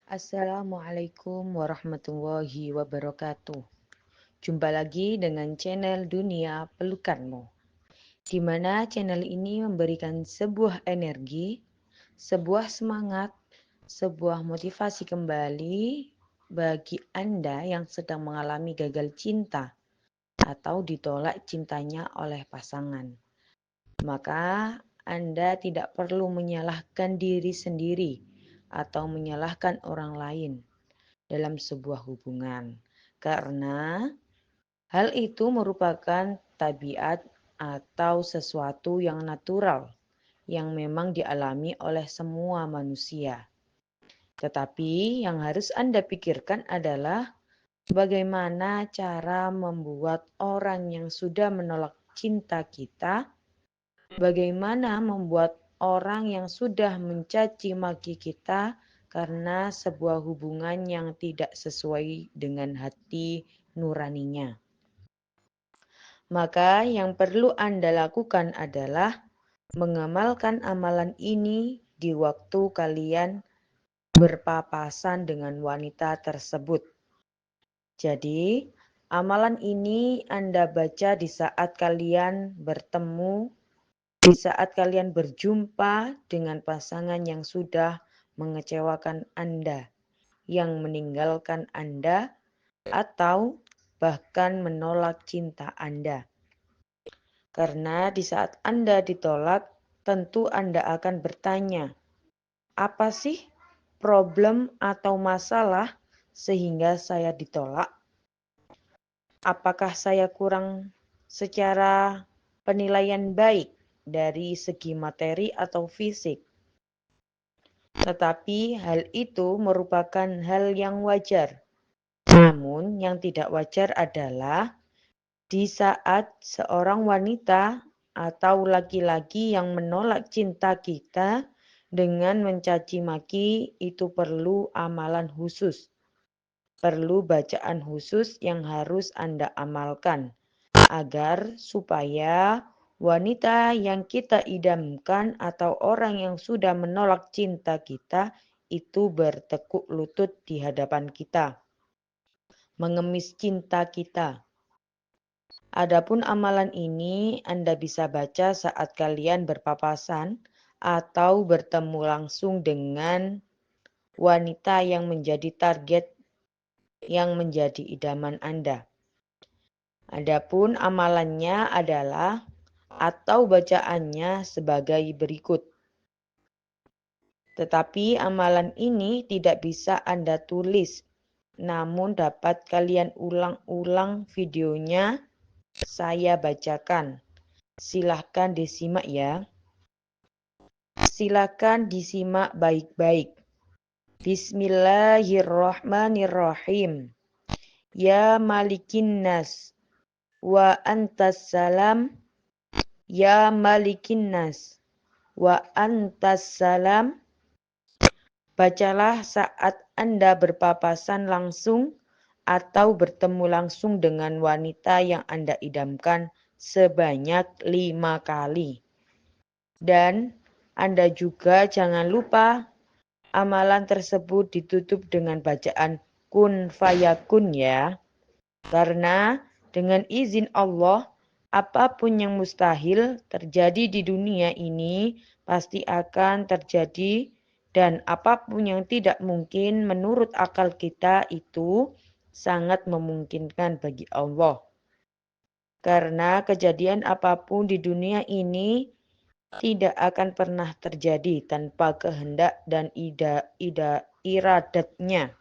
Assalamualaikum warahmatullahi wabarakatuh. Jumpa lagi dengan channel Dunia Pelukanmu, di mana channel ini memberikan sebuah energi, sebuah semangat, sebuah motivasi kembali bagi Anda yang sedang mengalami gagal cinta atau ditolak cintanya oleh pasangan. Maka Anda tidak perlu menyalahkan diri sendiri atau menyalahkan orang lain dalam sebuah hubungan, karena hal itu merupakan tabiat atau sesuatu yang natural yang memang dialami oleh semua manusia. Tetapi yang harus Anda pikirkan adalah bagaimana cara membuat orang yang sudah menolak cinta kita, bagaimana membuat orang yang sudah mencaci maki kita karena sebuah hubungan yang tidak sesuai dengan hati nuraninya. Maka yang perlu Anda lakukan adalah mengamalkan amalan ini di waktu kalian berpapasan dengan wanita tersebut. Jadi, amalan ini Anda baca di saat kalian bertemu, di saat kalian berjumpa dengan pasangan yang sudah mengecewakan Anda, yang meninggalkan Anda, atau bahkan menolak cinta Anda. Karena di saat Anda ditolak, tentu Anda akan bertanya, apa sih problem atau masalah sehingga saya ditolak? Apakah saya kurang secara penilaian baik dari segi materi atau fisik? Tetapi hal itu merupakan hal yang wajar. Namun yang tidak wajar adalah di saat seorang wanita atau laki-laki yang menolak cinta kita dengan mencaci maki, itu perlu amalan khusus. Perlu bacaan khusus yang harus Anda amalkan agar supaya wanita yang kita idamkan atau orang yang sudah menolak cinta kita itu bertekuk lutut di hadapan kita, mengemis cinta kita. Adapun amalan ini Anda bisa baca saat kalian berpapasan atau bertemu langsung dengan wanita yang menjadi target, yang menjadi idaman Anda. Adapun amalannya adalah atau bacaannya sebagai berikut. Tetapi amalan ini tidak bisa Anda tulis, namun dapat kalian ulang-ulang videonya saya bacakan. Silahkan disimak ya. Silahkan disimak baik-baik. Bismillahirrahmanirrahim. Ya malikin nas. Wa antas salam. Ya malikin nas. Wa antas salam. Bacalah saat Anda berpapasan langsung atau bertemu langsung dengan wanita yang Anda idamkan sebanyak 5 kali. Dan Anda juga jangan lupa amalan tersebut ditutup dengan bacaan kun fayakun ya. Karena dengan izin Allah, apapun yang mustahil terjadi di dunia ini pasti akan terjadi, dan apapun yang tidak mungkin menurut akal kita itu sangat memungkinkan bagi Allah. Karena kejadian apapun di dunia ini tidak akan pernah terjadi tanpa kehendak dan iradatnya.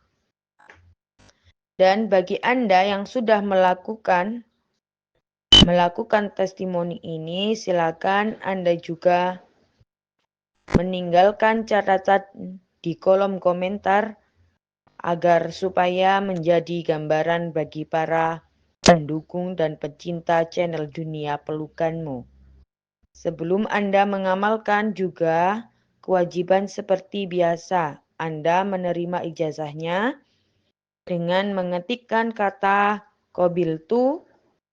Dan bagi Anda yang sudah melakukan testimoni ini, silakan Anda juga meninggalkan catatan di kolom komentar agar supaya menjadi gambaran bagi para pendukung dan pecinta channel Dunia Pelukanmu. Sebelum Anda mengamalkan juga kewajiban seperti biasa, Anda menerima ijazahnya dengan mengetikkan kata qabiltu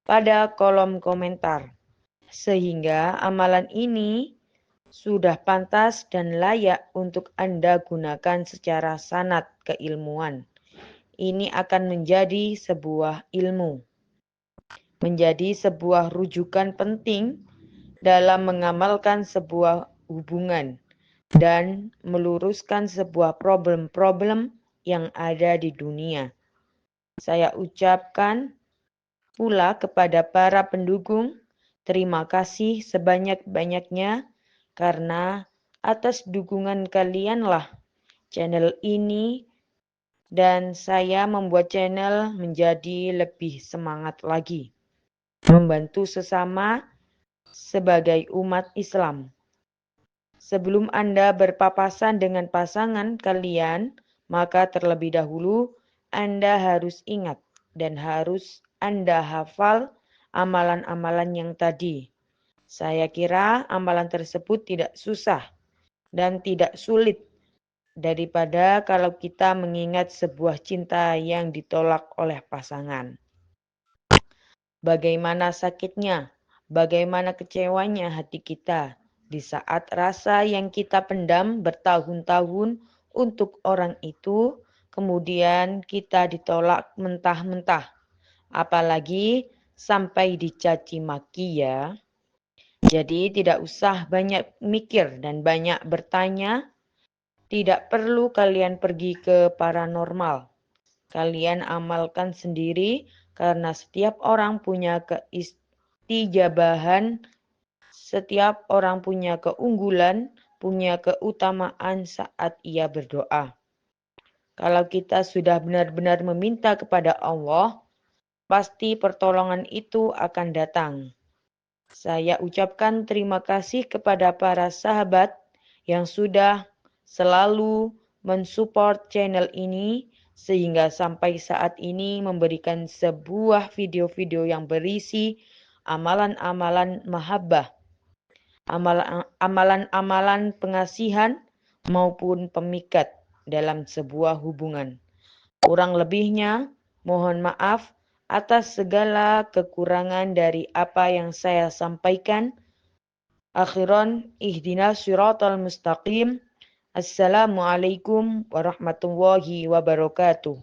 pada kolom komentar. Sehingga amalan ini sudah pantas dan layak untuk Anda gunakan secara sanad keilmuan. Ini akan menjadi sebuah ilmu, menjadi sebuah rujukan penting dalam mengamalkan sebuah hubungan dan meluruskan sebuah problem-problem yang ada di dunia. Saya ucapkan pula kepada para pendukung, terima kasih sebanyak-banyaknya karena atas dukungan kalianlah channel ini dan saya membuat channel menjadi lebih semangat lagi. Membantu sesama sebagai umat Islam. Sebelum Anda berpapasan dengan pasangan kalian, maka terlebih dahulu Anda harus ingat dan harus Anda hafal amalan-amalan yang tadi. Saya kira amalan tersebut tidak susah dan tidak sulit daripada kalau kita mengingat sebuah cinta yang ditolak oleh pasangan. Bagaimana sakitnya, bagaimana kecewanya hati kita di saat rasa yang kita pendam bertahun-tahun untuk orang itu, kemudian kita ditolak mentah-mentah. Apalagi sampai dicaci maki ya. Jadi tidak usah banyak mikir dan banyak bertanya. Tidak perlu kalian pergi ke paranormal. Kalian amalkan sendiri karena setiap orang punya keistijabahan, setiap orang punya keunggulan, punya keutamaan saat ia berdoa. Kalau kita sudah benar-benar meminta kepada Allah, pasti pertolongan itu akan datang. Saya ucapkan terima kasih kepada para sahabat yang sudah selalu mensupport channel ini sehingga sampai saat ini memberikan sebuah video-video yang berisi amalan-amalan mahabbah, amalan-amalan pengasihan maupun pemikat dalam sebuah hubungan. Kurang lebihnya, mohon maaf atas segala kekurangan dari apa yang saya sampaikan. Akhiran, ihdinas siratal mustaqim. Assalamualaikum warahmatullahi wabarakatuh.